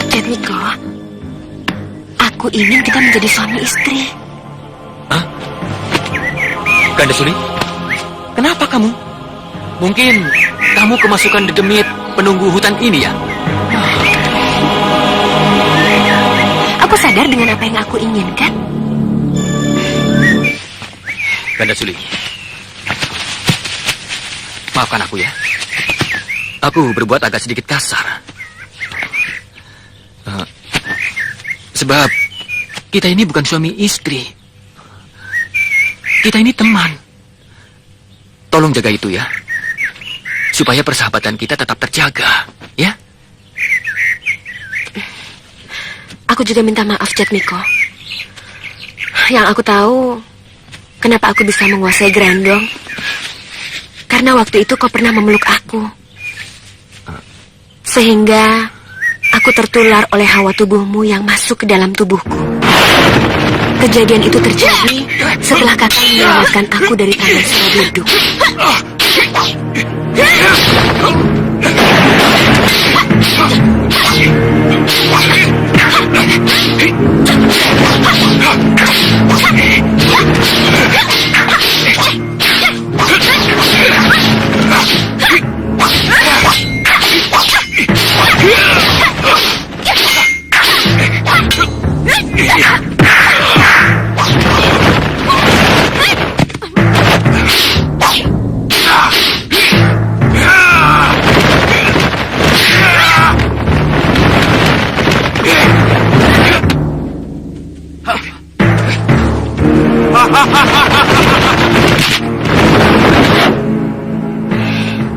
Jatmiko, aku ingin kita menjadi suami istri. Hah? Ganda Suli? Kenapa kamu? Mungkin kamu kemasukan dedemit penunggu hutan ini ya? Aku sadar dengan apa yang aku inginkan. Ganda Suli, maafkan aku ya. Aku berbuat agak sedikit kasar. Sebab kita ini bukan suami istri. Kita ini teman. Tolong jaga itu ya. Supaya persahabatan kita tetap terjaga, ya? Aku juga minta maaf, Jatmiko. Yang aku tahu, kenapa aku bisa menguasai Grandong. Karena waktu itu kau pernah memeluk aku. Sehingga aku tertular oleh hawa tubuhmu yang masuk ke dalam tubuhku. Kejadian itu terjadi setelah kakak menyelamatkan aku dari tangan Suradurduk.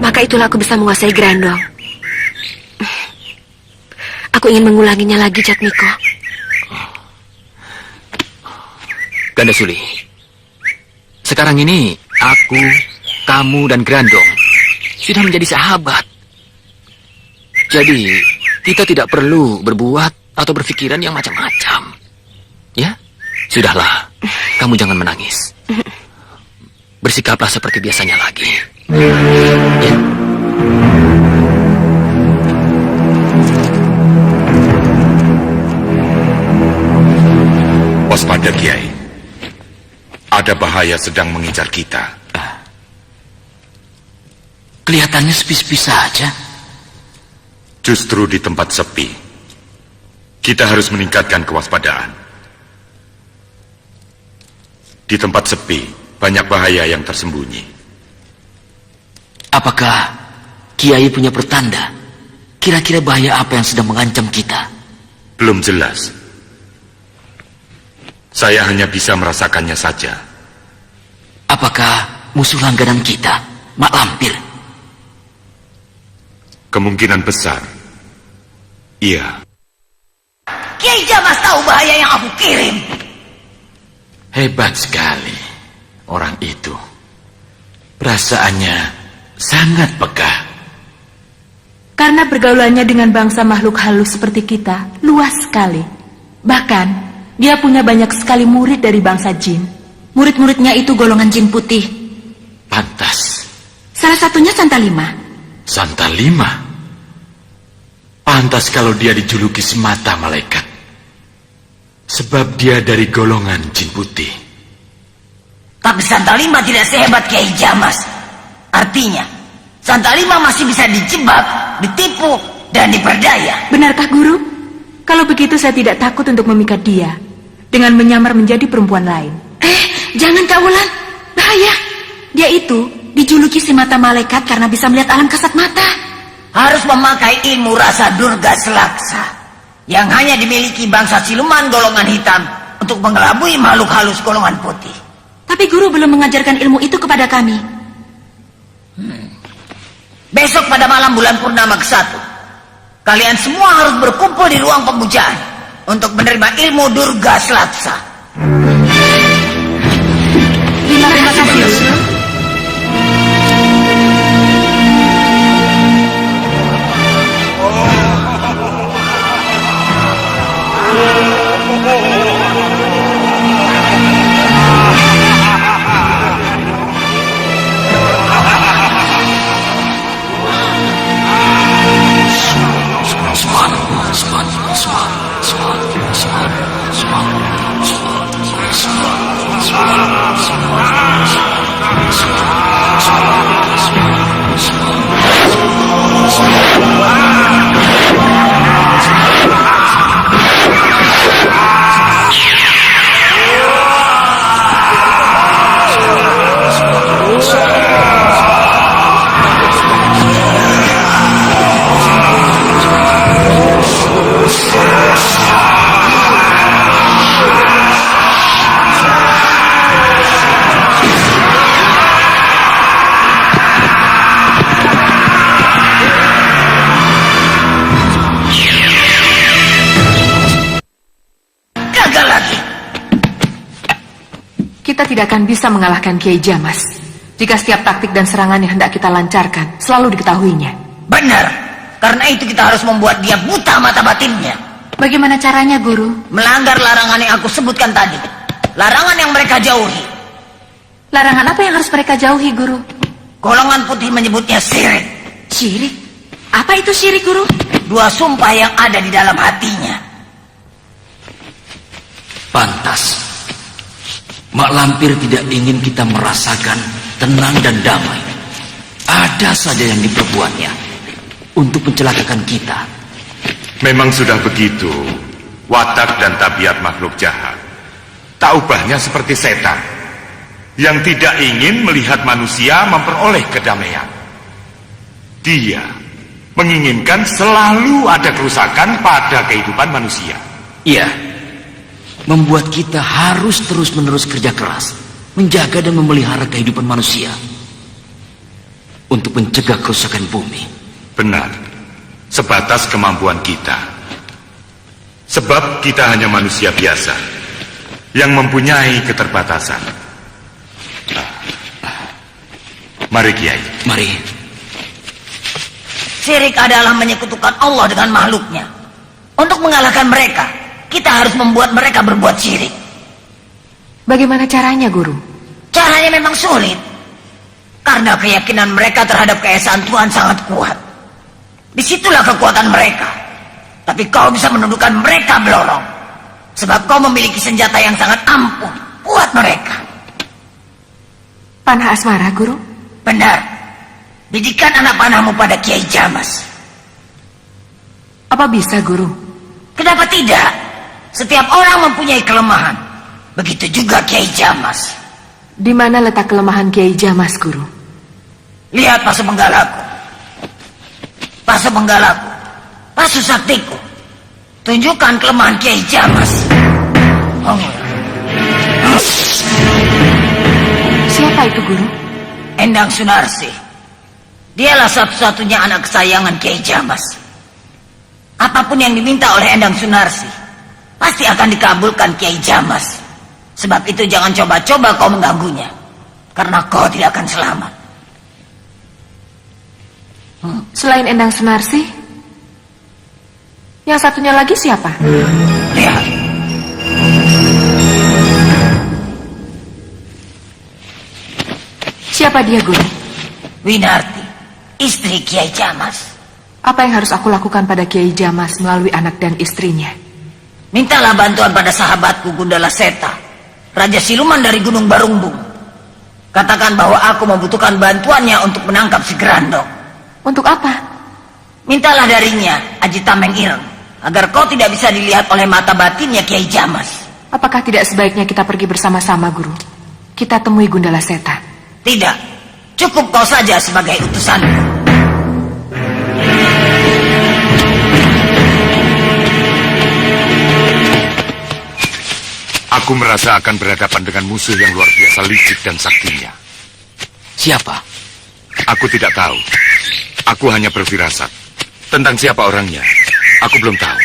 Maka itulah aku bisa menguasai Grandong. Aku ingin mengulanginya lagi, Jatmiko. Ganda Suli, sekarang ini aku, kamu, dan Grandong sudah menjadi sahabat. Jadi, kita tidak perlu berbuat atau berpikiran yang macam-macam. Ya? Sudahlah, kamu jangan menangis. Bersikaplah seperti biasanya lagi. Ya? Waspada, Kiai. Ada bahaya sedang mengincar kita. Kelihatannya sepi-sepi saja. Justru di tempat sepi, kita harus meningkatkan kewaspadaan. Di tempat sepi, banyak bahaya yang tersembunyi. Apakah Kiai punya pertanda? Kira-kira bahaya apa yang sedang mengancam kita? Belum jelas. Saya hanya bisa merasakannya saja. Apakah musuh langganan kita, Mak Lampir? Kemungkinan besar, iya. Kiai Jamas tahu bahaya yang aku kirim. Hebat sekali orang itu. Perasaannya sangat peka. Karena pergaulannya dengan bangsa makhluk halus seperti kita luas sekali. Bahkan dia punya banyak sekali murid dari bangsa jin. Murid-muridnya itu golongan jin putih. Pantas. Salah satunya Santalima. Santalima? Pantas kalau dia dijuluki semata malaikat. Sebab dia dari golongan jin putih. Tapi Santalima tidak sehebat Kiai Jamas. Artinya, Santalima masih bisa dijebak, ditipu, dan diperdaya. Benarkah Guru? Kalau begitu saya tidak takut untuk memikat dia dengan menyamar menjadi perempuan lain. Jangan Kak Wulan, bahaya. Dia itu dijuluki si mata malaikat karena bisa melihat alam kasat mata. Harus memakai ilmu rasa Durga Selaksa yang hanya dimiliki bangsa siluman golongan hitam untuk mengelabui makhluk halus golongan putih. Tapi Guru belum mengajarkan ilmu itu kepada kami. Besok pada malam bulan purnama ke-1, kalian semua harus berkumpul di ruang pemujaan untuk menerima ilmu Durga Selaksa. Terima kasih. Subhanallah. Kita tidak akan bisa mengalahkan Kiai Jamas jika setiap taktik dan serangan yang hendak kita lancarkan selalu diketahuinya. Benar. Karena itu kita harus membuat dia buta mata batinnya. Bagaimana caranya, Guru? Melanggar larangan yang aku sebutkan tadi. Larangan yang mereka jauhi. Larangan apa yang harus mereka jauhi, Guru? Golongan putih menyebutnya syirik. Syirik? Apa itu syirik, Guru? Dua sumpah yang ada di dalam hatinya. Pantas. Mak Lampir tidak ingin kita merasakan tenang dan damai. Ada saja yang diperbuatnya untuk mencelakakan kita. Memang sudah begitu. Watak dan tabiat makhluk jahat tak ubahnya seperti setan yang tidak ingin melihat manusia memperoleh kedamaian. Dia menginginkan selalu ada kerusakan pada kehidupan manusia. Iya, membuat kita harus terus-menerus kerja keras, menjaga dan memelihara kehidupan manusia untuk mencegah kerusakan bumi. Benar, sebatas kemampuan kita. Sebab kita hanya manusia biasa yang mempunyai keterbatasan. Mari Kiai. Mari. Syirik adalah menyekutukan Allah dengan makhluknya. Untuk mengalahkan mereka, kita harus membuat mereka berbuat syirik. Bagaimana caranya, Guru? Caranya memang sulit. Karena keyakinan mereka terhadap keesaan Tuhan sangat kuat. Disitulah kekuatan mereka. Tapi kau bisa menundukkan mereka, Blorong. Sebab kau memiliki senjata yang sangat ampuh buat mereka. Panah asmara, Guru? Benar. Didikan anak panahmu pada Kiai Jamas. Apa bisa, Guru? Kenapa tidak? Setiap orang mempunyai kelemahan. Begitu juga Kiai Jamas. Di mana letak kelemahan Kiai Jamas, Guru? Lihat pasu penggalaku. Pasu penggalaku. Pasu saktiku. Tunjukkan kelemahan Kiai Jamas. Siapa itu, Guru? Endang Sunarsi. Dialah satu-satunya anak kesayangan Kiai Jamas. Apapun yang diminta oleh Endang Sunarsi pasti akan dikabulkan Kiai Jamas. Sebab itu jangan coba-coba kau mengganggunya, karena kau tidak akan selamat. Selain Endang Sunarsi, yang satunya lagi siapa? Lihat. Siapa dia, Guru? Winarti, istri Kiai Jamas. Apa yang harus aku lakukan pada Kiai Jamas melalui anak dan istrinya? Mintalah bantuan pada sahabatku Gundala Seta, Raja Siluman dari Gunung Barungbung. Katakan bahwa aku membutuhkan bantuannya untuk menangkap si Grandong. Untuk apa? Mintalah darinya, Aji Tameng Ireng, agar kau tidak bisa dilihat oleh mata batinnya Kiai Jamas. Apakah tidak sebaiknya kita pergi bersama-sama, Guru? Kita temui Gundala Seta. Tidak, cukup kau saja sebagai utusanku. Aku merasa akan berhadapan dengan musuh yang luar biasa licik dan saktinya. Siapa? Aku tidak tahu. Aku hanya berfirasat. Tentang siapa orangnya, aku belum tahu.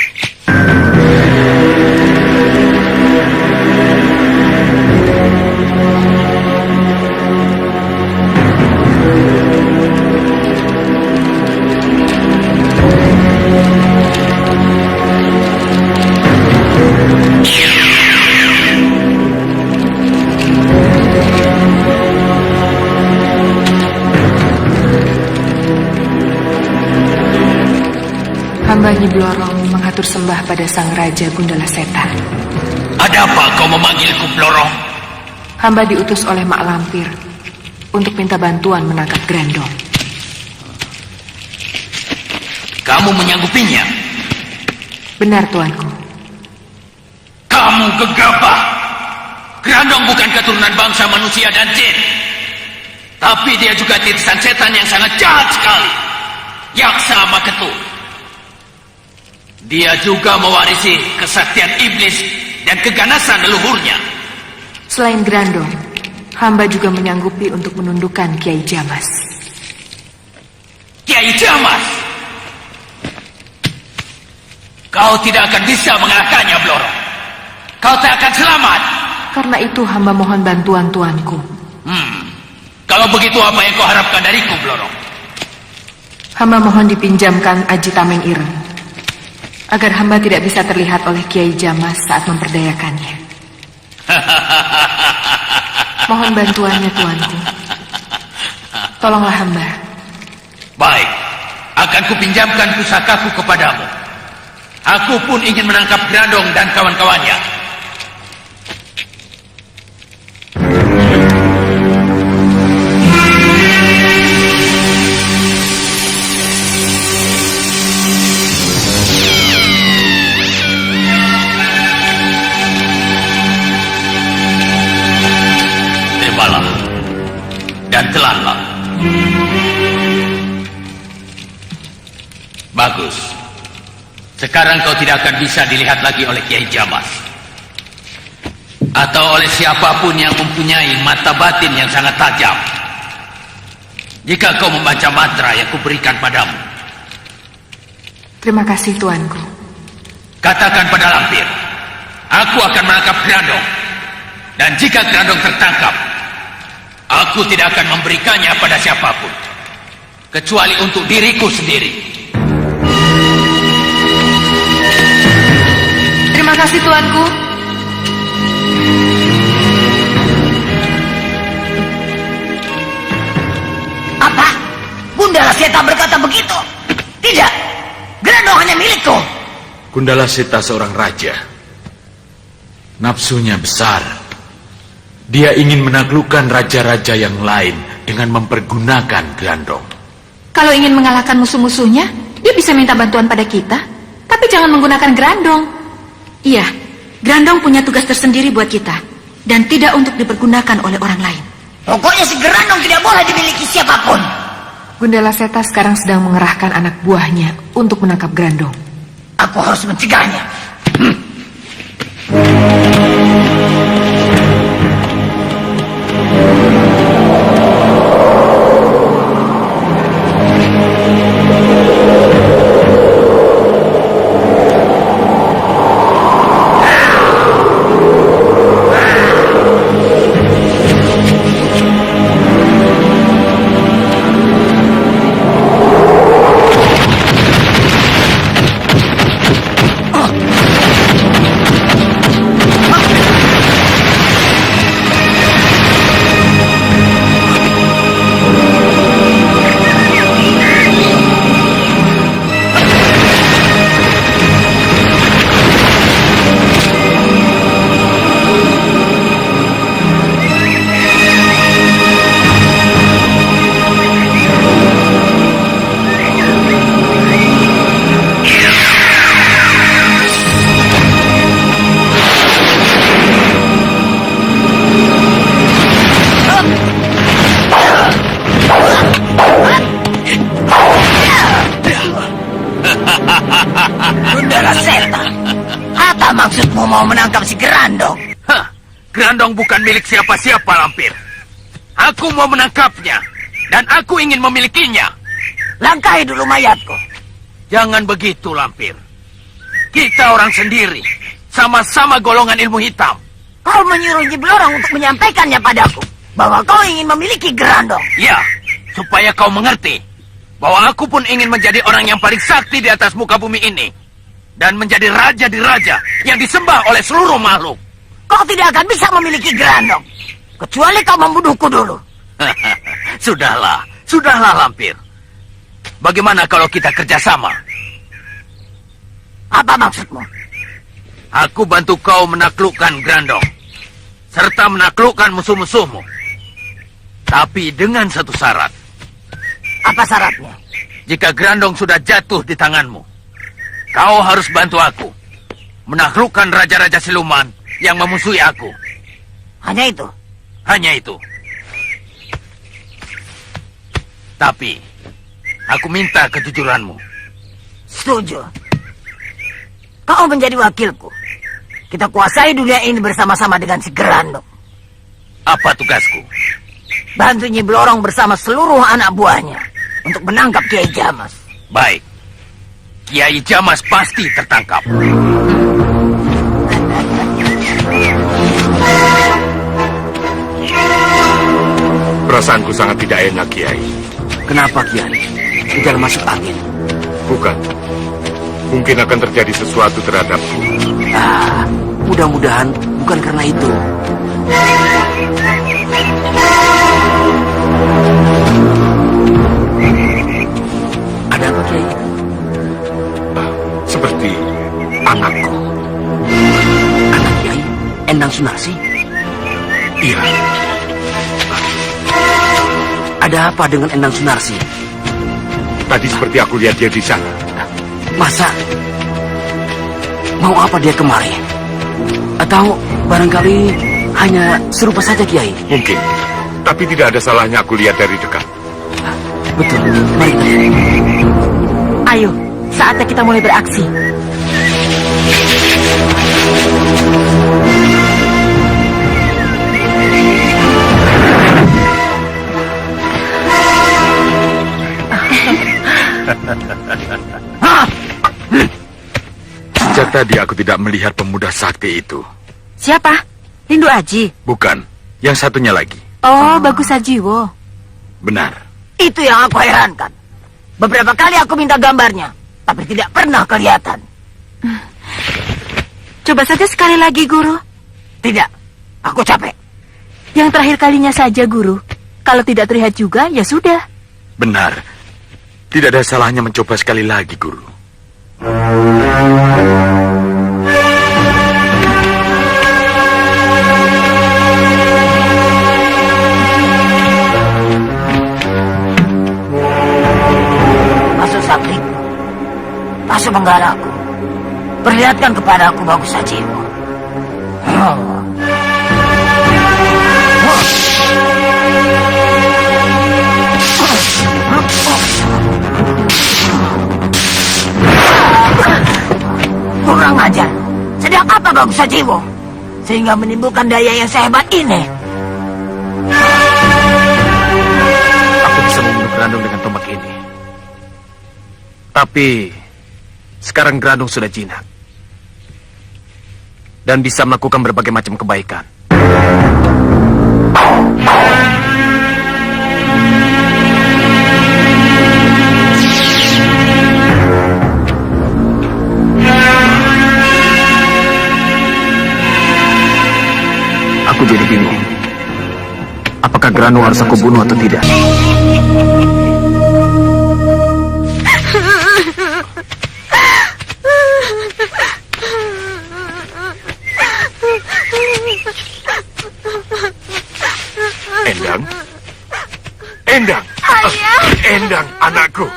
Hamba Nyi Blorong mengatur sembah pada Sang Raja Gundala Seta. Ada apa kau memanggilku, Blorong? Hamba diutus oleh Mak Lampir untuk minta bantuan menangkap Grandong. Kamu menyanggupinya? Benar, Tuanku. Kamu gegabah. Grandong bukan keturunan bangsa manusia dan jin. Tapi dia juga titisan setan yang sangat jahat sekali. Yaksa Maketu. Dia juga mewarisi kesaktian iblis dan keganasan leluhurnya. Selain Grandong, hamba juga menyanggupi untuk menundukkan Kiai Jamas. Kiai Jamas! Kau tidak akan bisa mengalahkannya, Blorong. Kau tak akan selamat. Karena itu hamba mohon bantuan tuanku. Kalau begitu apa yang kau harapkan dariku, Blorong? Hamba mohon dipinjamkan Aji Tameng Ireng, agar hamba tidak bisa terlihat oleh Kiai Jamas saat memperdayakannya. Mohon bantuannya tuanku. Tolonglah hamba. Baik, akan kupinjamkan pusakaku kepadamu. Aku pun ingin menangkap Grandong dan kawan-kawannya. Terimalah dan telanlah. Bagus. Sekarang kau tidak akan bisa dilihat lagi oleh Kiai Jamas. Atau oleh siapapun yang mempunyai mata batin yang sangat tajam. Jika kau membaca mantra yang kuberikan padamu. Terima kasih tuanku. Katakan pada lampir, aku akan menangkap Grandong. Dan jika Grandong tertangkap, aku tidak akan memberikannya pada siapapun. Kecuali untuk diriku sendiri. Terima kasih tuanku. Apa? Gundala Seta berkata begitu? Tidak. Grandong hanya milikku. Gundala Seta seorang raja. Nafsunya besar. Dia ingin menaklukkan raja-raja yang lain dengan mempergunakan Grandong. Kalau ingin mengalahkan musuh-musuhnya, dia bisa minta bantuan pada kita. Tapi jangan menggunakan Grandong. Iya, Grandong punya tugas tersendiri buat kita. Dan tidak untuk dipergunakan oleh orang lain. Pokoknya si Grandong tidak boleh dimiliki siapapun. Gundala Seta sekarang sedang mengerahkan anak buahnya untuk menangkap Grandong. Aku harus mencegahnya. Gundala Seta, apa maksudmu mau menangkap si Grandong? Hah, Grandong bukan milik siapa-siapa, Lampir. Aku mau menangkapnya, dan aku ingin memilikinya. Langkahi dulu mayatku. Jangan begitu, Lampir. Kita orang sendiri, sama-sama golongan ilmu hitam. Kau menyuruh Nyi Blorong untuk menyampaikannya padaku, bahwa kau ingin memiliki Grandong. Ya, supaya kau mengerti bahwa aku pun ingin menjadi orang yang paling sakti di atas muka bumi ini. Dan menjadi raja di raja yang disembah oleh seluruh makhluk. Kau tidak akan bisa memiliki Grandong, kecuali kau membunuhku dulu. Sudahlah Lampir. Bagaimana kalau kita kerjasama? Apa maksudmu? Aku bantu kau menaklukkan Grandong, serta menaklukkan musuh-musuhmu. Tapi dengan satu syarat. Apa syaratnya? Jika Grandong sudah jatuh di tanganmu, kau harus bantu aku menaklukkan raja-raja siluman yang memusuhi aku. Hanya itu? Hanya itu. Tapi aku minta kejujuranmu. Setuju. Kau menjadi wakilku. Kita kuasai dunia ini bersama-sama dengan si Grandong. Apa tugasku? Bantu Nyi Blorong bersama seluruh anak buahnya untuk menangkap Kiai Jamas. Baik. Kiai Jamas pasti tertangkap. Perasaanku sangat tidak enak, Kiai. Kenapa, Kiai? Di dalam masuk angin. Bukan. Mungkin akan terjadi sesuatu terhadapku. Ah, mudah-mudahan bukan karena itu. Ada apa, Kiai? Seperti anakku. Anak Kiai, Endang Sunarsi. Iya, Ada apa dengan Endang Sunarsi? tadi seperti aku lihat dia di sana. Masa? Mau apa dia kemari? Atau barangkali hanya serupa saja, Kiai? Mungkin. Tapi tidak ada salahnya aku lihat dari dekat. Betul, mari kita lihat. Ayo, saatnya kita mulai beraksi. Sejak tadi aku tidak melihat pemuda sakti itu. Siapa? Rindu Aji. Bukan, yang satunya lagi. Oh, Bagus Sajiwo. Benar. Itu yang aku herankan. Beberapa kali aku minta gambarnya, tapi tidak pernah kelihatan. Coba saja sekali lagi, Guru. Tidak, aku capek. Yang terakhir kalinya saja, Guru. Kalau tidak terlihat juga, ya sudah. Benar. Tidak ada salahnya mencoba sekali lagi, Guru. Masuk sakti. Masuk menggalaku. Perlihatkan kepada aku Bagus Sajiwo. Kurang ajar. Sedang apa Bagus Sajiwo? Sehingga menimbulkan daya yang sehebat ini. Aku bisa membunuh Grandong dengan tombak ini. Tapi sekarang Grandong sudah jinak dan bisa melakukan berbagai macam kebaikan. Aku jadi bingung. Apakah Grandong harus aku bunuh atau tidak? Endang? Endang! Ayah! Endang, anakku!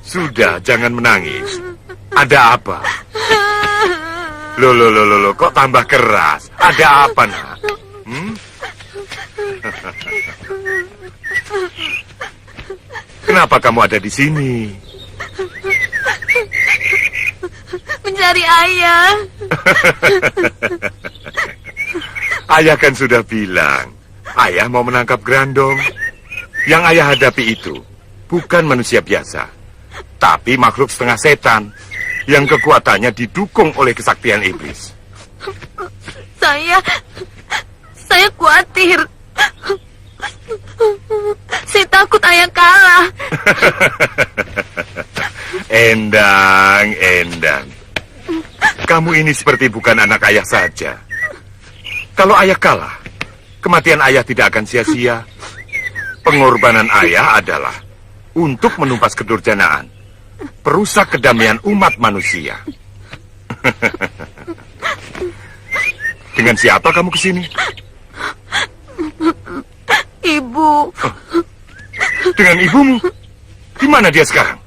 Sudah, jangan menangis. Ada apa? Loh, kok tambah keras? Ada apa, nak? Kenapa kamu ada di sini? Mencari ayah. Ayah kan sudah bilang, ayah mau menangkap Grandong. Yang ayah hadapi itu bukan manusia biasa, tapi makhluk setengah setan yang kekuatannya didukung oleh kesaktian iblis. Saya khawatir. Saya takut ayah kalah. Endang. Kamu ini seperti bukan anak ayah saja. Kalau ayah kalah, kematian ayah tidak akan sia-sia. Pengorbanan ayah adalah untuk menumpas kedurjanaan, perusak kedamaian umat manusia. Dengan siapa kamu kesini? Ibu. Dengan ibumu? Di mana dia sekarang?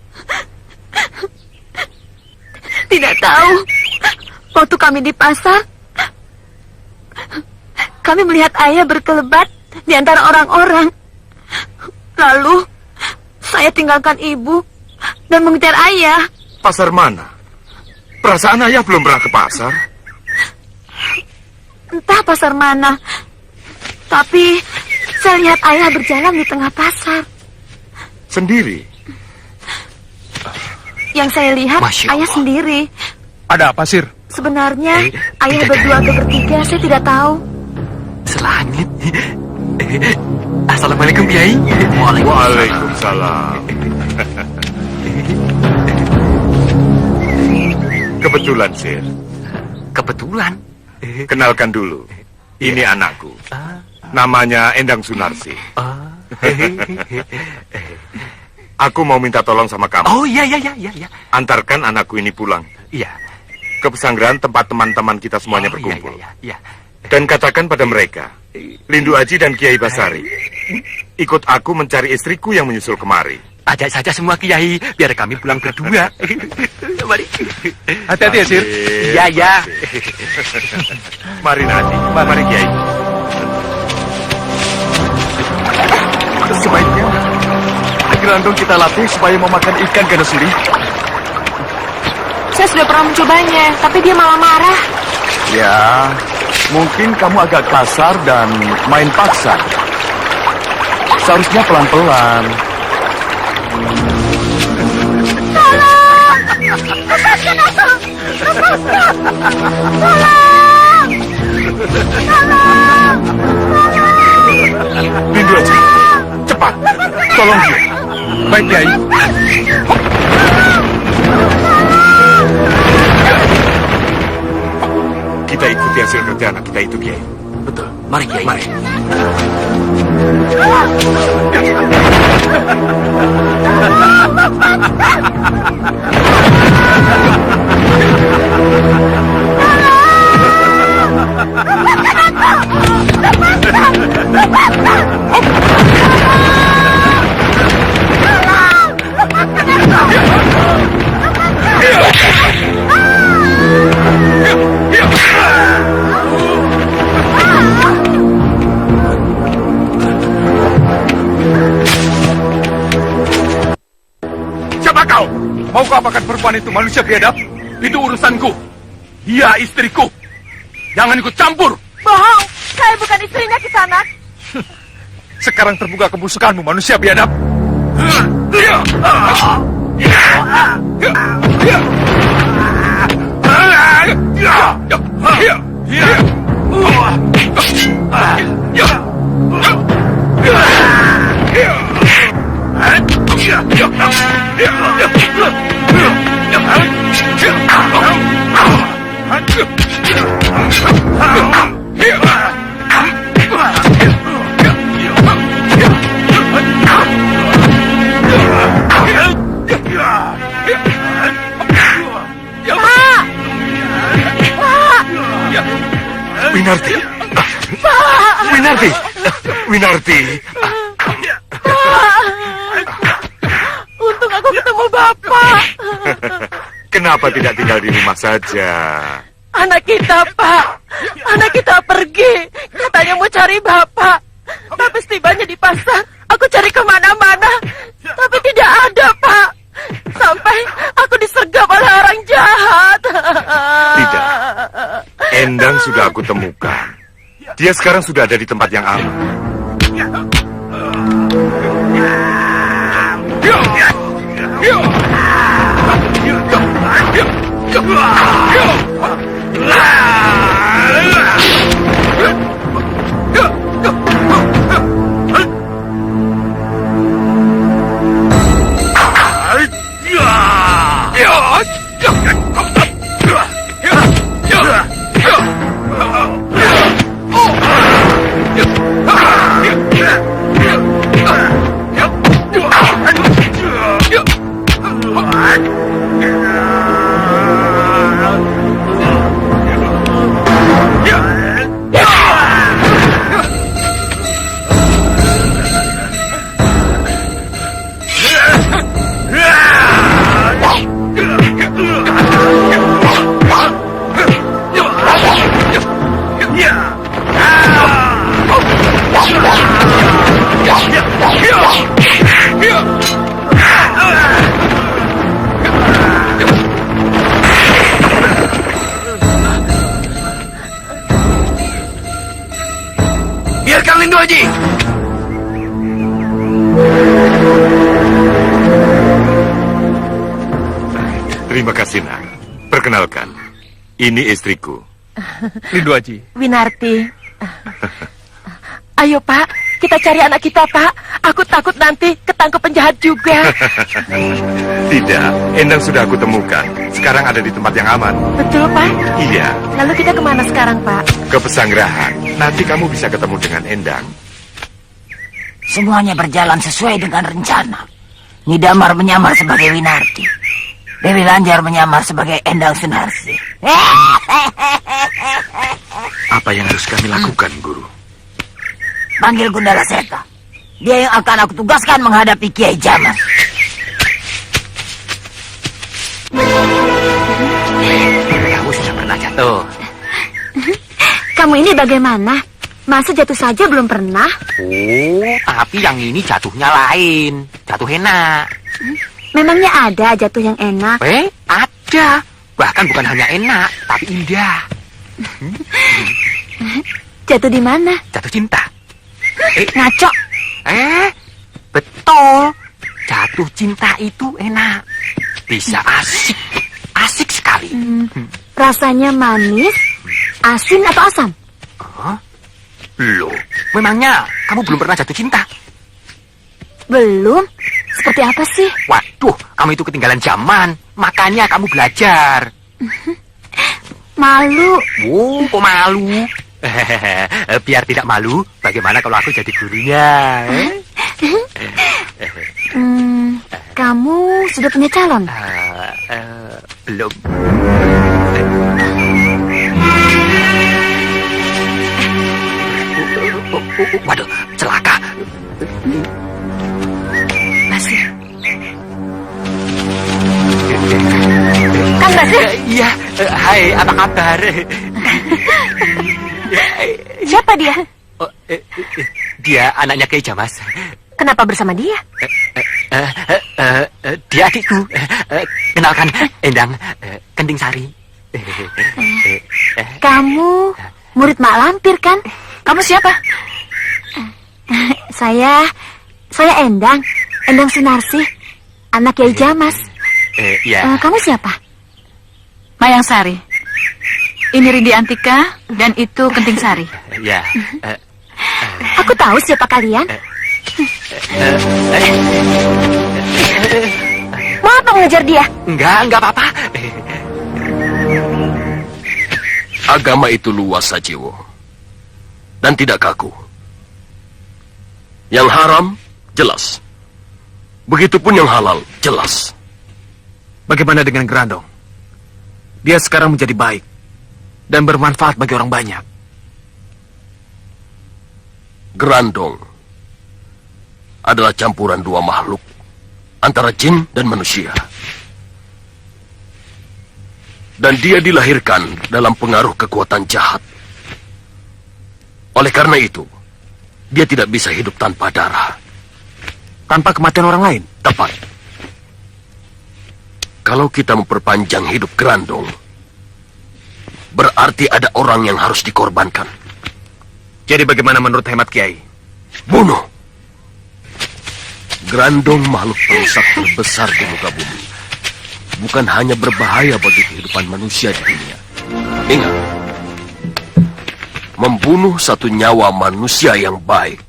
Tidak tahu. Waktu kami di pasar, kami melihat ayah berkelebat di antara orang-orang. Lalu, saya tinggalkan ibu dan mengejar ayah. Pasar mana? Perasaan ayah belum pernah ke pasar. Entah pasar mana. Tapi, saya lihat ayah berjalan di tengah pasar. Sendiri? Yang saya lihat, Masya ayah Allah. sendiri. Ada apa, Sir? Sebenarnya ayah berdua atau bertiga, saya tidak tahu. Selangit. Assalamualaikum, Kiai. Waalaikumsalam. Kebetulan, Sir. Kebetulan. Kenalkan dulu. Ini anakku. Namanya Endang Sunarsi. Aku mau minta tolong sama kamu. Oh, iya. Antarkan anakku ini pulang. Iya. Ke pesanggeran tempat teman-teman kita semuanya berkumpul. Iya. Dan katakan pada mereka, Lindu Aji dan Kiai Basari, ikut aku mencari istriku yang menyusul kemari. Ajak saja semua Kiai, biar kami pulang berdua. Mari. Hati-hati ya, Sir. Iya. Mari Nadi, mari Kiai. Sebaiknya Grandong kita latih supaya memakan ikan Ganesuri. Saya sudah pernah mencobanya, tapi dia malah marah. Ya, mungkin kamu agak kasar dan main paksa. Seharusnya pelan-pelan. Lindu Aji, cepat, tolong dia. Baik, Kiai. Kita ikuti hasil kerja anak kita itu, Kiai. Betul. Mari, Kiai. Mari. Siapa kau? Mau kau apakan perempuan itu manusia biadab? Itu urusanku. Dia istriku. Jangan ikut campur. Bohong, saya bukan istrinya Kisanak. Sekarang terbuka kebusukanmu manusia biadab. Winarti. Winarti. Untung aku ketemu Bapak. Kenapa tidak tinggal di rumah saja? Anak kita, Pak. Anak kita pergi. Katanya mau cari Bapak. Tapi setibanya di pasar, aku cari kemana-mana. Tapi tidak ada, Pak. Sampai aku disergap oleh orang jahat. Tidak. Endang sudah aku temukan. Dia sekarang sudah ada di tempat yang aman. Biarkan Lindu Aji. Terima kasih, Nak. Perkenalkan, Ini istriku. Rindu Aji. Winarti. Ayo Pak, kita cari anak kita Pak. Aku takut nanti ketangkep penjahat juga. Tidak, Endang sudah aku temukan. Sekarang ada di tempat yang aman. Betul Pak? Iya, Lalu kita kemana sekarang Pak? ke Pesanggerahan. Nanti kamu bisa ketemu dengan Endang. Semuanya berjalan sesuai dengan rencana. Nidamar menyamar sebagai Winarti. Dewi Lanjar menyamar sebagai Endang Sunarsi. Apa yang harus kami lakukan, Guru? Panggil Gundala Seta. Dia yang akan aku tugaskan menghadapi Kiai Jamas. Kamu sudah pernah jatuh. Kamu ini bagaimana? Masa jatuh saja belum pernah? Oh, tapi yang ini jatuhnya lain. Jatuh enak. Memangnya ada jatuh yang enak? Ada. Bahkan bukan hanya enak, tapi indah. Jatuh di mana? Jatuh cinta. Ngaco. Betul. Jatuh cinta itu enak. Bisa asik. Asik sekali. Rasanya manis, asin atau asam? Loh, memangnya kamu belum pernah jatuh cinta? Belum. Seperti apa sih? Waduh, kamu itu ketinggalan zaman. Makanya kamu belajar. Malu. Oh, kok malu? Biar tidak malu, bagaimana kalau aku jadi gurunya? Kamu sudah punya calon? Belum. Waduh, celaka. Basir. Kang Basir? Iya, hai, apa kabar? Siapa dia? Dia anaknya Kiai Jamas. Kenapa bersama dia? Dia adikku. Kenalkan, Endang Kending Sari. Kamu murid Mak Lampir kan? Kamu siapa? Saya Endang Sunarsi, anak Kiai Jamas. Iya. Kamu siapa? Mayang Sari. Ini Rindi Antika dan itu Kenting Sari. Iya. Aku tahu siapa kalian. Mau apa mengejar dia? Enggak apa-apa. Agama itu luas, Sajiwo. Dan tidak kaku. Yang haram, jelas. Begitupun yang halal, jelas. Bagaimana dengan Grandong? Dia sekarang menjadi baik dan bermanfaat bagi orang banyak. Grandong adalah campuran dua makhluk antara jin dan manusia. Dan dia dilahirkan dalam pengaruh kekuatan jahat. Oleh karena itu, dia tidak bisa hidup tanpa darah. Tanpa kematian orang lain? Tepat. Kalau kita memperpanjang hidup Grandong, berarti ada orang yang harus dikorbankan. Jadi bagaimana menurut hemat Kiai? Bunuh. Grandong makhluk perusak terbesar di muka bumi. Bukan hanya berbahaya bagi kehidupan manusia di dunia. Ingat, membunuh satu nyawa manusia yang baik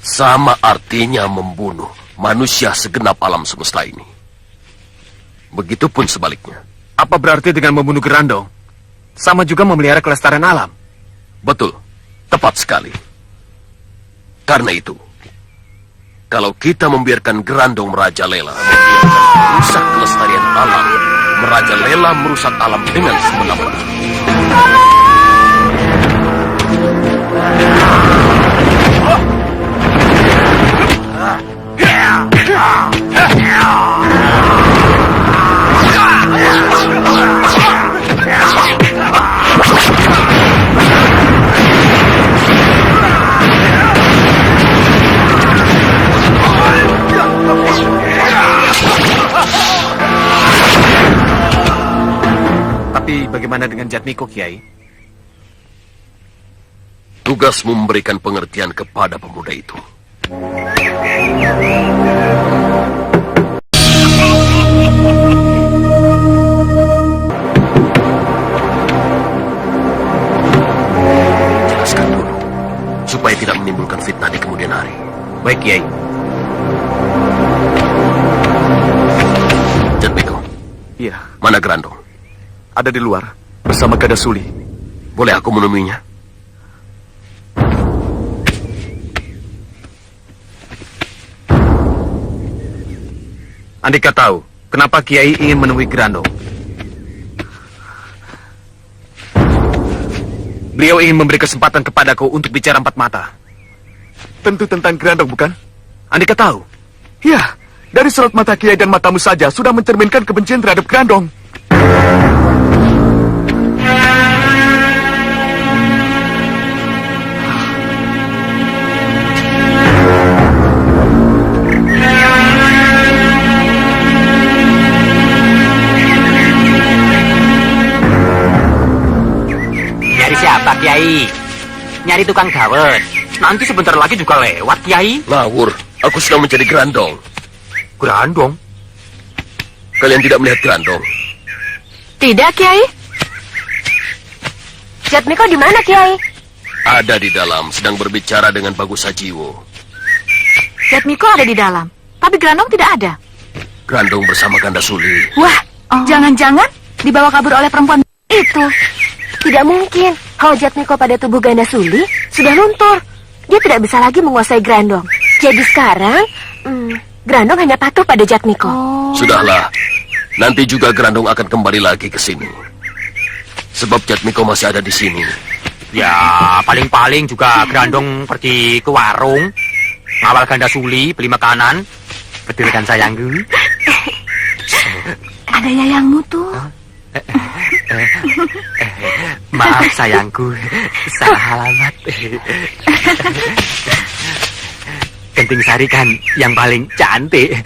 sama artinya membunuh manusia segenap alam semesta ini. Begitupun sebaliknya. Apa berarti dengan membunuh Grandong sama juga memelihara kelestarian alam? Betul, tepat sekali. Karena itu, kalau kita membiarkan Grandong merajalela, merusak kelestarian alam, merajalela merusak alam dengan semena-mena. Tapi bagaimana dengan Jatmiko, Kiai? Tugasmu memberikan pengertian kepada pemuda itu. Mana Grandong? Ada di luar, bersama Gadasuli. Boleh aku menemuinya? Andika tahu, kenapa Kiai ingin menemui Grandong. Beliau ingin memberi kesempatan kepadaku untuk bicara empat mata. Tentu tentang Grandong, bukan? Andika tahu. Ya, dari sorot mata Kiai dan matamu saja sudah mencerminkan kebencian terhadap Grandong. Nyari siapa, Kiai? Nyari tukang dawet. Nanti sebentar lagi juga lewat, Kiai. Ngawur, aku sedang mencari Grandong. Grandong? Kalian tidak melihat Grandong? Tidak, Kiai. Jatmiko di mana, Kiai? Ada di dalam, sedang berbicara dengan Bagus Sajiwo. Jatmiko ada di dalam, tapi Grandong tidak ada. Grandong bersama Gandasuli. Wah, jangan-jangan dibawa kabur oleh perempuan itu. Tidak mungkin. Kalau Jatmiko pada tubuh Gandasuli sudah luntur. Dia tidak bisa lagi menguasai Grandong. Jadi sekarang, Grandong hanya patuh pada Jatmiko. Sudahlah, nanti juga Grandong akan kembali lagi ke sini. Sebab Jatmiko masih ada di sini. Ya, paling-paling juga Grandong pergi ke warung, ngawal Gandasuli, beli makanan. Betul kan, sayangku? Ada yayangmu tuh. Maaf, sayangku. Salah alamat. Genting Sari kan yang paling cantik.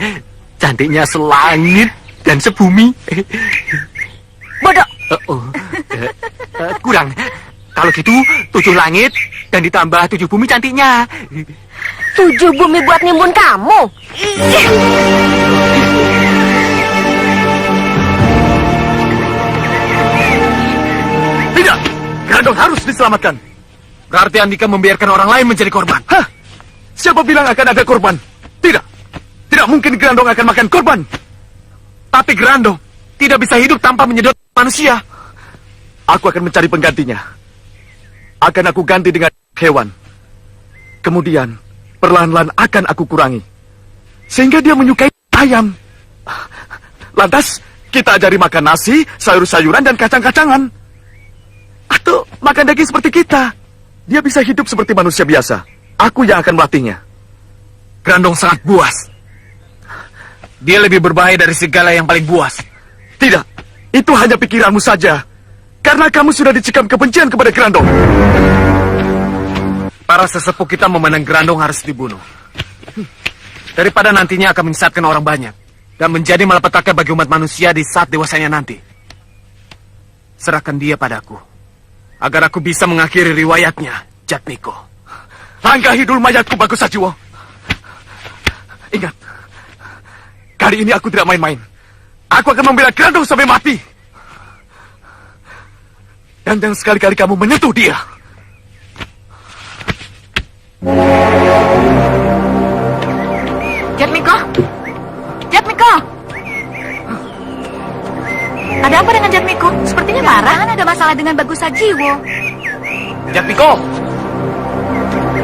Cantiknya selangit dan sebumi. Bodoh. Kurang. Kalau gitu 7 langit dan ditambah 7 bumi cantiknya. 7 bumi buat nimbun kamu. Tidak, Grandong harus diselamatkan. Berarti Andika membiarkan orang lain menjadi korban. Hah? Siapa bilang akan ada korban? Tidak. Tidak mungkin Grandong akan makan korban. Tapi Grandong tidak bisa hidup tanpa menyedot manusia. Aku akan mencari penggantinya. Akan aku ganti dengan hewan. Kemudian, perlahan-lahan akan aku kurangi. Sehingga dia menyukai ayam. Lantas, kita ajari makan nasi, sayur-sayuran, dan kacang-kacangan. Atau makan daging seperti kita. Dia bisa hidup seperti manusia biasa. Aku yang akan melatihnya. Grandong sangat buas. Dia lebih berbahaya dari segala yang paling buas. Tidak, itu hanya pikiranmu saja. Karena kamu sudah dicekam kebencian kepada Grandong. Para sesepuh kita memandang Grandong harus dibunuh. Daripada nantinya akan menyesatkan orang banyak. Dan menjadi malapetaka bagi umat manusia di saat dewasanya nanti. Serahkan dia padaku. Agar aku bisa mengakhiri riwayatnya, Jatmiko. Langkahi dulu mayatku, Bagus Sajiwo. Ingat, kali ini aku tidak main-main. Aku akan membela Grandong sampai mati. Dan jangan sekali-kali kamu menyentuh dia. Jatmiko. Jatmiko. Ada apa dengan Jatmiko? Sepertinya marah. Ada masalah dengan Bagus Sajiwo. Jatmiko.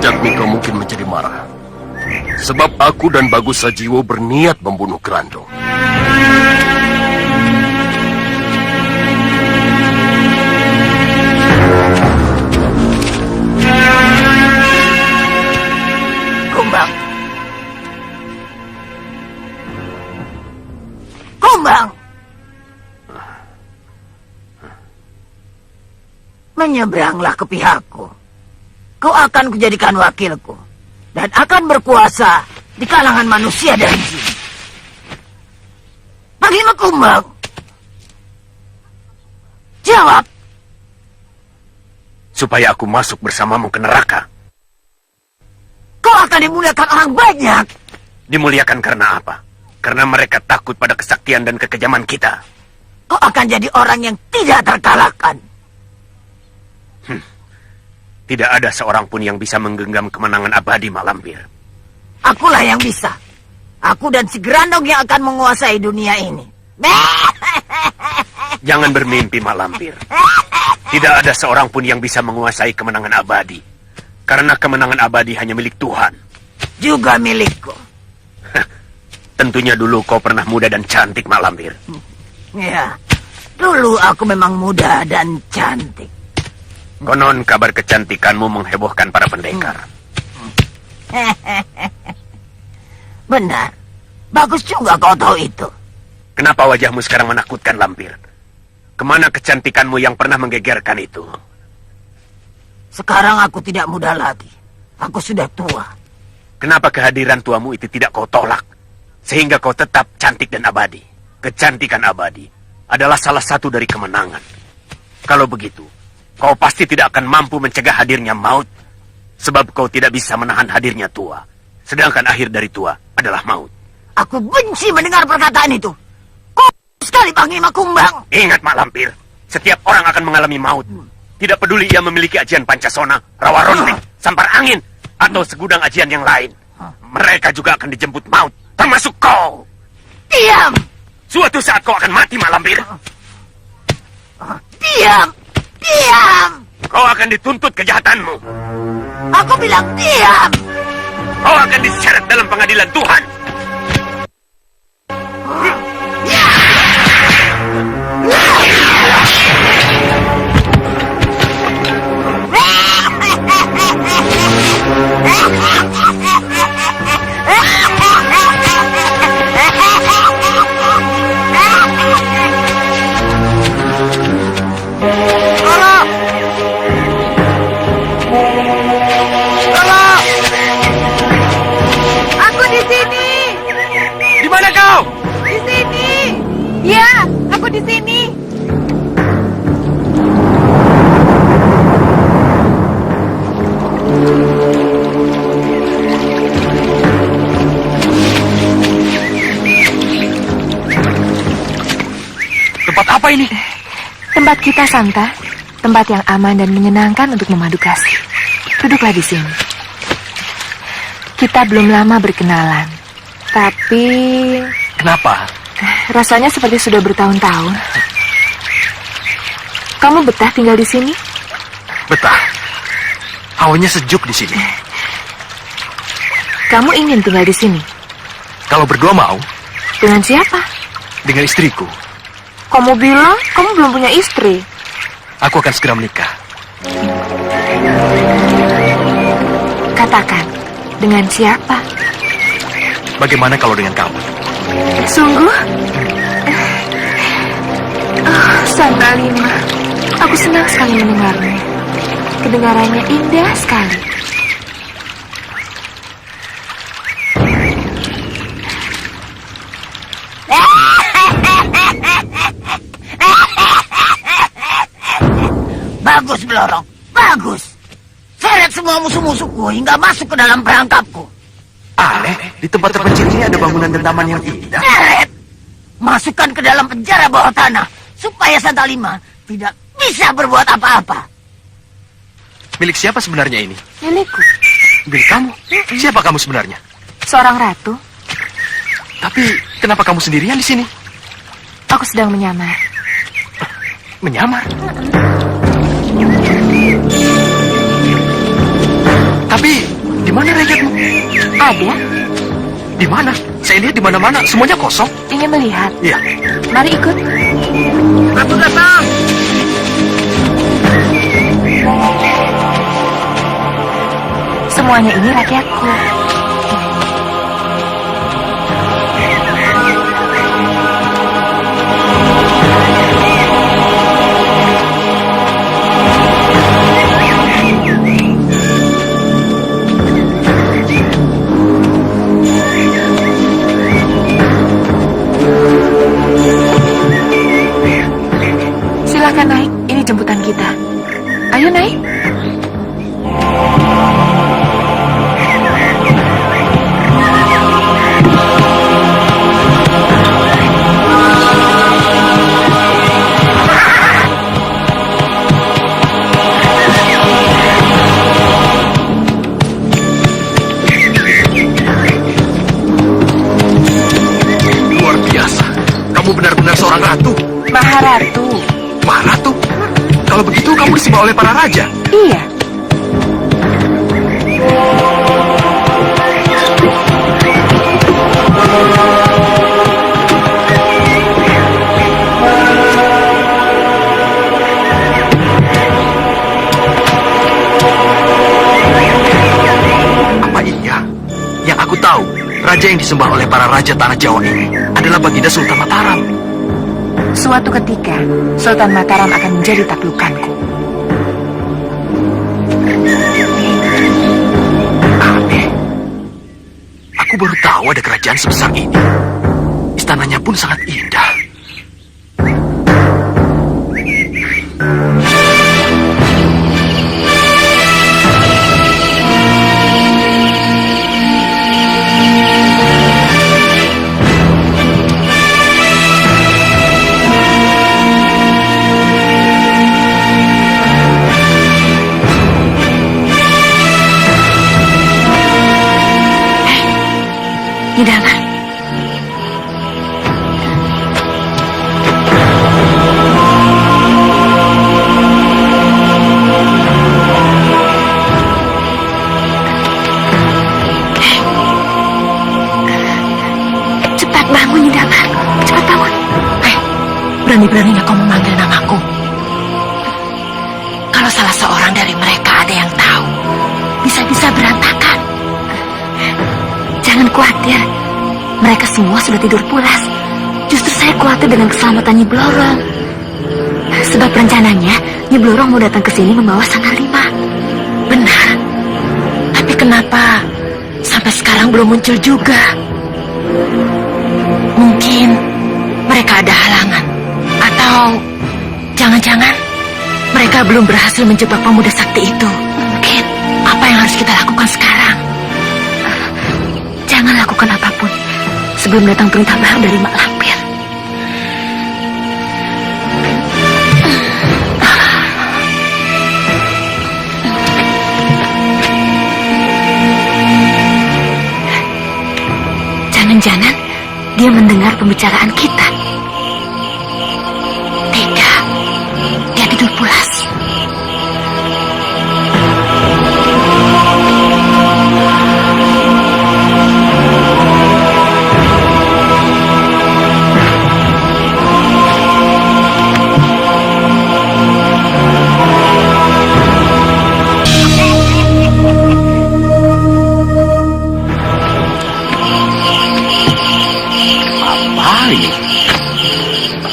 Jatmiko mungkin menjadi marah. Sebab aku dan Bagus Sajiwo berniat membunuh Grandong. Kumbang. Kumbang. Menyeberanglah ke pihakku. Kau akan kujadikan wakilku. Dan akan berkuasa di kalangan manusia dan jin. Bagaimana, Kumbang? Jawab. Supaya aku masuk bersamamu ke neraka. Kau akan dimuliakan orang banyak. Dimuliakan karena apa? Karena mereka takut pada kesaktian dan kekejaman kita. Kau akan jadi orang yang tidak terkalahkan. Tidak ada seorang pun yang bisa menggenggam kemenangan abadi, Mak Lampir. Akulah yang bisa. Aku dan si Grandong yang akan menguasai dunia ini. Jangan bermimpi, Mak Lampir. Tidak ada seorang pun yang bisa menguasai kemenangan abadi. Karena kemenangan abadi hanya milik Tuhan. Juga milikku. Tentunya dulu kau pernah muda dan cantik, Mak Lampir. Ya, dulu aku memang muda dan cantik. Konon kabar kecantikanmu menghebohkan para pendekar. Benar. Bagus juga kau tahu itu. Kenapa wajahmu sekarang menakutkan, Lampir? Kemana kecantikanmu yang pernah menggegerkan itu? Sekarang aku tidak muda lagi. Aku sudah tua. Kenapa kehadiran tuamu itu tidak kau tolak? Sehingga kau tetap cantik dan abadi. Kecantikan abadi adalah salah satu dari kemenangan. Kalau begitu, kau pasti tidak akan mampu mencegah hadirnya maut. Sebab kau tidak bisa menahan hadirnya tua. Sedangkan akhir dari tua adalah maut. Aku benci mendengar perkataan itu. Kau sekali Panglima Kumbang. Ingat, Mak Lampir. Setiap orang akan mengalami maut. Tidak peduli ia memiliki ajian Pancasona, Rawa Ronting, Sampar Angin, atau segudang ajian yang lain. Mereka juga akan dijemput maut, termasuk kau. Diam! Suatu saat kau akan mati, Mak Lampir. Diam! Diam! Kau akan dituntut kejahatanmu. Aku bilang diam! Kau akan diseret dalam pengadilan Tuhan. Aku di sini. Di mana kau? Di sini. Ya, aku di sini. Tempat apa ini? Tempat kita, Santa. Tempat yang aman dan menyenangkan untuk memadu kasih. Duduklah di sini. Kita belum lama berkenalan. Tapi Kenapa? rasanya seperti sudah bertahun-tahun. Kamu betah tinggal di sini? Betah. Hawanya sejuk di sini. Kamu ingin tinggal di sini? Kalau berdua mau, Dengan siapa? dengan istriku, Kamu bilang kamu belum punya istri. aku akan segera menikah. Katakan, dengan siapa? Bagaimana kalau dengan kamu? Sungguh? Oh, Santa Lima, aku senang sekali mendengarnya. Kedengarannya indah sekali. Bagus, Blorong. Bagus. Seret semua musuh-musuhku hingga masuk ke dalam perangkapku. Aneh, di tempat terpencil ini ada bangunan dendaman yang indah. Seret! Masukkan ke dalam penjara bawah tanah supaya Santa Lima tidak bisa berbuat apa-apa. Milik siapa sebenarnya ini? Milikku, Milik kamu? Siapa kamu sebenarnya? seorang ratu. Tapi kenapa kamu sendirian di sini? Aku sedang menyamar. Menyamar? Tapi di mana rakyatmu? Ada? Di mana? Saya lihat di mana-mana semuanya kosong. Ingin melihat? Iya. Mari ikut. Aku datang. Semuanya ini rakyatku. Silakan naik, ini jemputan kita. Ayo naik. Luar biasa. Kamu benar-benar seorang ratu. Maharatu. Maharatu? Kalau begitu kamu disembah oleh para raja? Iya. Apa iya? Yang aku tahu, raja yang disembah oleh para raja tanah Jawa ini adalah Baginda Sultan Mataram. Suatu ketika, Sultan Mataram akan menjadi taklukanku. Aneh. Aku baru tahu ada kerajaan sebesar ini. Istananya pun sangat indah. Hidangan. Cepat bangun, Hidangan. Cepat bangun. Berani-beraninya kau memanggil namaku. Kalau salah seorang dari mereka ada yang tahu, bisa-bisa berantakan. Jangan khawatir. Mereka semua sudah tidur pulas. Justru saya khawatir dengan keselamatan Nyi Blorong. Sebab rencananya Nyi Blorong mau datang ke sini membawa Sang Harimah. Benar. Tapi kenapa sampai sekarang belum muncul juga? Mungkin mereka ada halangan. Atau jangan-jangan mereka belum berhasil menjebak pemuda sakti itu. Mungkin. Apa yang harus kita lakukan sekarang? Jangan lakukan apapun sebelum datang perintah baru dari Mak Lampir. Jangan-jangan dia mendengar pembicaraan kita. Tidak. Dia tidur pulas.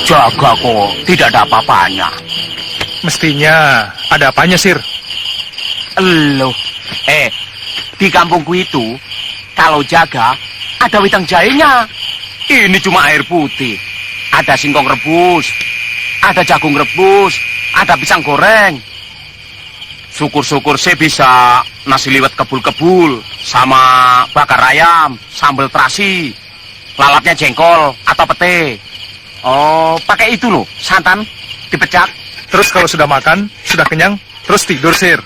Jaga kok, tidak ada apa-apanya. Mestinya ada apanya, Sir? Loh, di kampungku itu, kalau jaga, ada wedang jahenya. Ini cuma air putih. Ada singkong rebus, ada jagung rebus, ada pisang goreng. Syukur-syukur saya bisa nasi liwet kebul-kebul, sama bakar ayam, sambal terasi, lalapnya jengkol atau pete. Oh, pakai itu loh, santan, dipecak. Terus kalau sudah makan, sudah kenyang, terus tidur, Sir.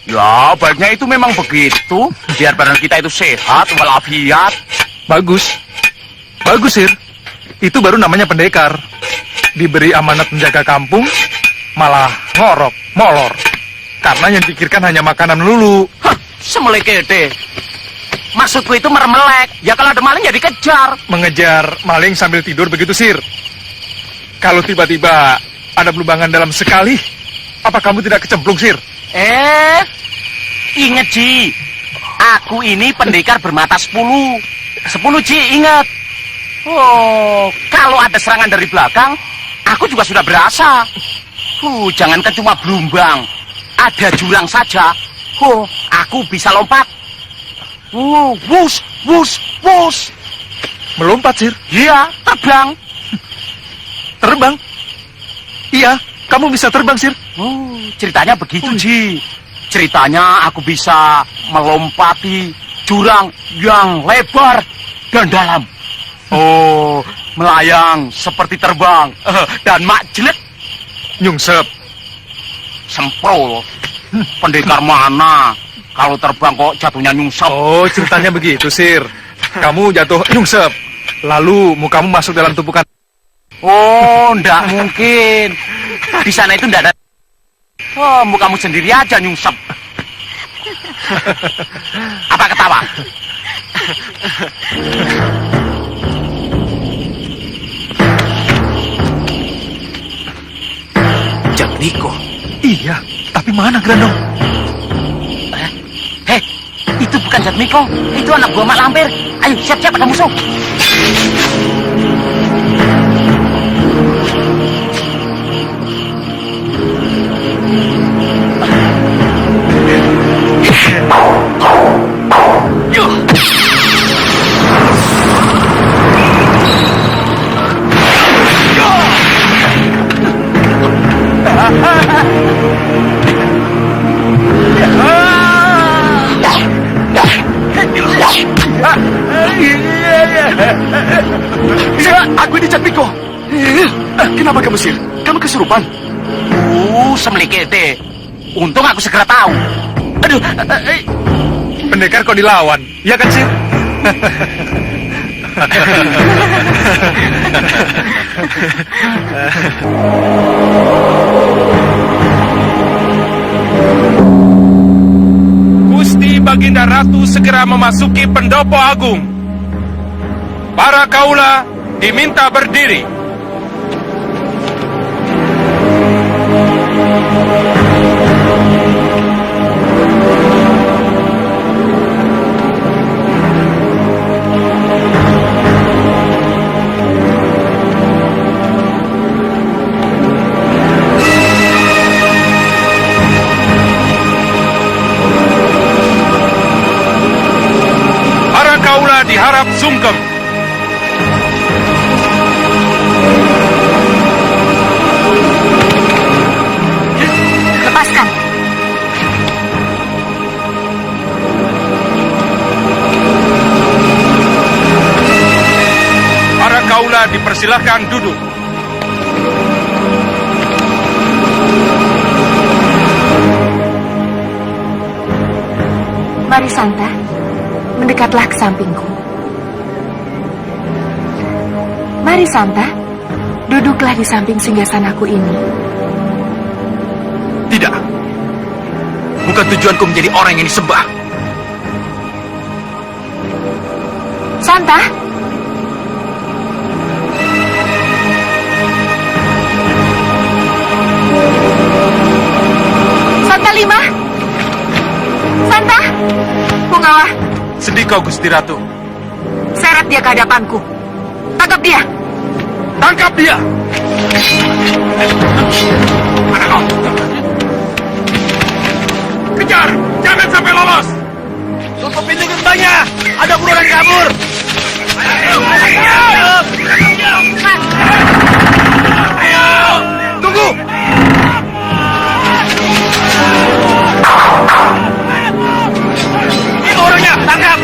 Ya, baiknya itu memang begitu. Biar badan kita itu sehat, walafiat. Bagus. Bagus, Sir. Itu baru namanya pendekar. Diberi amanat menjaga kampung, malah ngorok, molor. Karena yang dipikirkan hanya makanan lulu. Hah, semelekete. Maksudku itu meremelek. Ya kalau ada maling ya dikejar. Mengejar maling sambil tidur begitu, Sir. Kalau tiba-tiba ada belubangan dalam sekali, apa kamu tidak kecemplung, Sir? Ingat, Ji. Aku ini pendekar bermata 10. 10, Ji, ingat. Oh, kalau ada serangan dari belakang, aku juga sudah berasa. Jangankan cuma belumbang. Ada jurang saja. Aku bisa lompat. Wus, wus, wus. Melompat, Sir? Iya, terbang. Terbang? Iya, kamu bisa terbang, Sir. Ceritanya begitu, Ji. Ceritanya aku bisa melompati jurang yang lebar dan dalam. Melayang seperti terbang. Dan mak jelek. Nyungsep. Semprol. Pendekar mana? Kalau terbang kok jatuhnya nyungsep. Oh, ceritanya begitu, Sir. Kamu jatuh nyungsep. Lalu mukamu masuk dalam tumpukan Oh, ndak mungkin. Di sana itu ndak ada. Oh, kamu sendiri aja nyungsep. Apa ketawa? Jatmiko. Iya, tapi mana Grandong? Hei, itu bukan Jatmiko. Itu anak buah Mak Lampir. Ayo, siap-siap ada musuh. Aku ini Jatmiko. Kenapa kamu sir? Kamu kesurupan? Semlikete. Untung aku segera tahu. Aduh, Pendekar kau dilawan, ya kan sir? Gusti Baginda Ratu segera memasuki pendopo agung. Para kaula diminta berdiri. Para kaula diharap sungkem. Lepaskan. Para kaula dipersilahkan duduk. Mari Santa, mendekatlah ke sampingku. Mari Santa, duduklah di samping singgasanaku ini. Tidak. Bukan tujuanku menjadi orang yang disembah. Santa, Santa Lima, Santa, Pungawa, Sedih kau Gusti Ratu. seret dia ke hadapanku. Tangkap dia. Tangkap dia. Mana kau? Kejar, jangan sampai lolos. tutup pintu gerbangnya. Ada buruan kabur. Tunggu. Itu orangnya, tangkap.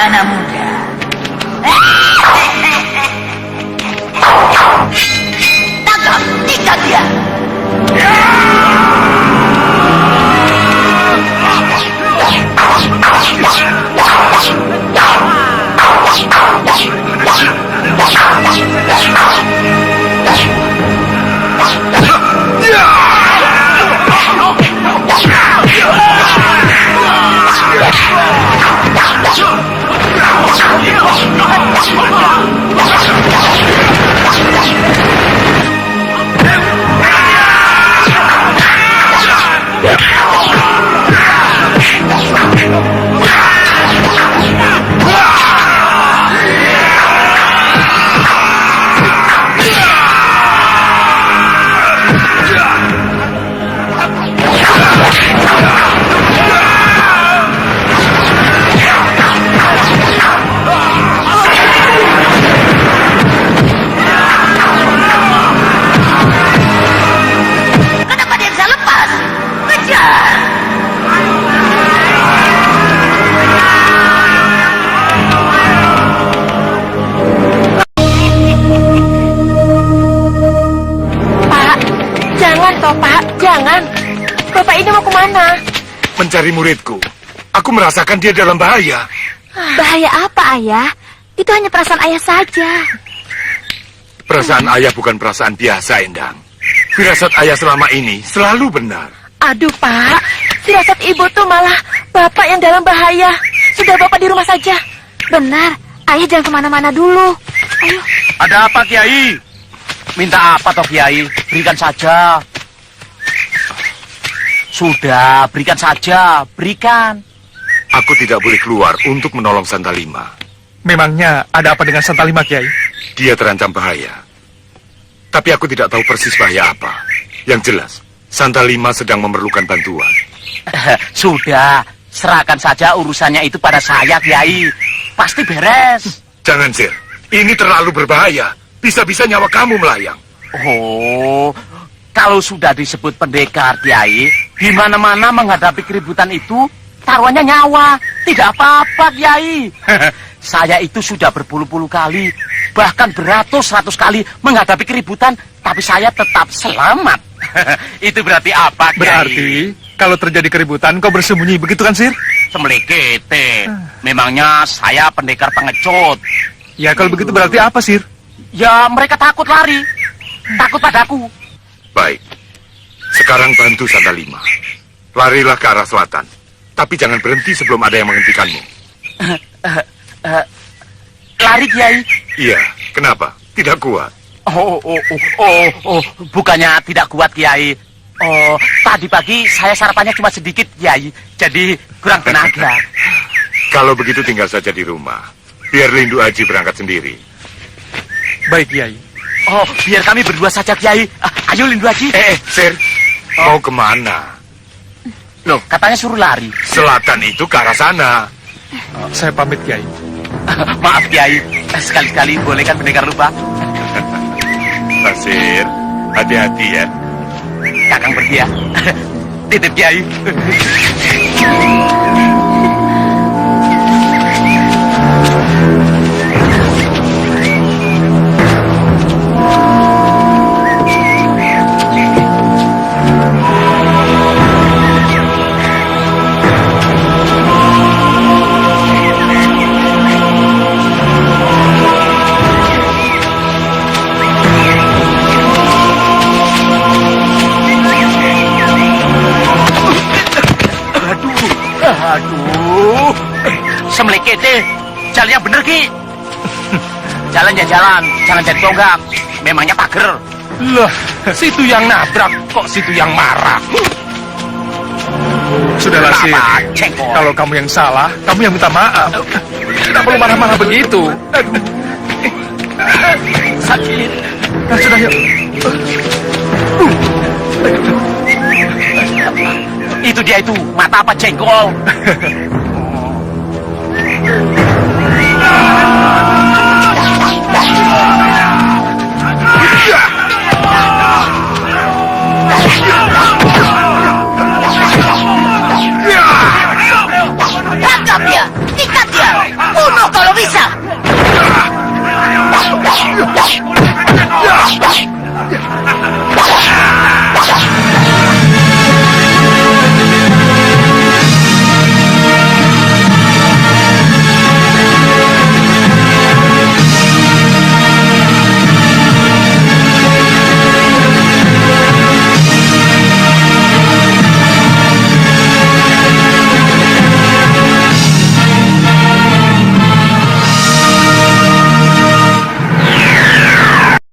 anak muda. Tangkap, ikat dia. Kenapa dia bisa lepas? Kejar! Pak, jangan toh Pak, jangan. Bapak ini mau kemana? Mencari muridku. Aku merasakan dia dalam bahaya. Bahaya apa, Ayah? Itu hanya perasaan Ayah saja. Perasaan ayah bukan perasaan biasa, Endang. Firasat ayah selama ini selalu benar. Aduh Pak, firasat ibu tuh malah Bapak yang dalam bahaya. Sudah Bapak di rumah saja. Benar, Ayah jangan kemana-mana dulu. Ayo. Ada apa, Kiai? Minta apa toh, Kiai? Berikan saja. Sudah, berikan saja. Berikan. Aku tidak boleh keluar untuk menolong Santalima. Memangnya ada apa dengan Santalima, Kiai? Dia terancam bahaya. Tapi aku tidak tahu persis bahaya apa. Yang jelas, Santalima sedang memerlukan bantuan. Sudah, serahkan saja urusannya itu pada saya, Kiai. Pasti beres. Jangan, Sir. Ini terlalu berbahaya. Bisa-bisa nyawa kamu melayang. Oh, kalau sudah disebut pendekar, Kiai, di mana-mana menghadapi keributan itu, taruhannya nyawa. Tidak apa-apa, Kiai. Saya itu sudah berpuluh-puluh kali, bahkan beratus-ratus kali menghadapi keributan, tapi saya tetap selamat. Itu berarti apa, Kiai? Berarti kalau terjadi keributan kau bersembunyi, begitu kan, Sir? Semlekete. Memangnya saya pendekar pengecut. Ya, kalau begitu berarti apa, Sir? Ya, mereka takut lari. Takut padaku. Baik. Sekarang bantu Santalima. Larilah ke arah selatan. Tapi jangan berhenti sebelum ada yang menghentikanmu. Lari, Kiai? Iya, kenapa? Tidak kuat. Bukannya tidak kuat, Kiai. Oh, tadi pagi saya sarapannya cuma sedikit, Kiai. Jadi kurang tenaga. Kalau begitu tinggal saja di rumah. Biar Lindu Aji berangkat sendiri. Baik, Kiai. Oh, biar kami berdua saja, Kiai. Ayo, Lindu Aji. Sir. Mau kemana? Loh, katanya suruh lari. Selatan itu ke arah sana. Saya pamit, Kiai. Maaf, Kiai. Sekali-sekali boleh kan pendekar lupa? Basir, hati-hati ya. Kakang pergi ya. Titip, Kiai. Aduh, semlekete, jalannya bener, Ki. Jalan ya jalan, jangan jadi tonggak. Memangnya pager. Lah, situ yang nabrak, kok situ yang marah. Sudahlah, Sir. Cengkol. Kalau kamu yang salah, kamu yang minta maaf. Tidak perlu marah-marah begitu. Aduh. Sakit. Nah, sudah, yuk. Itu dia itu, mata apa jengkol?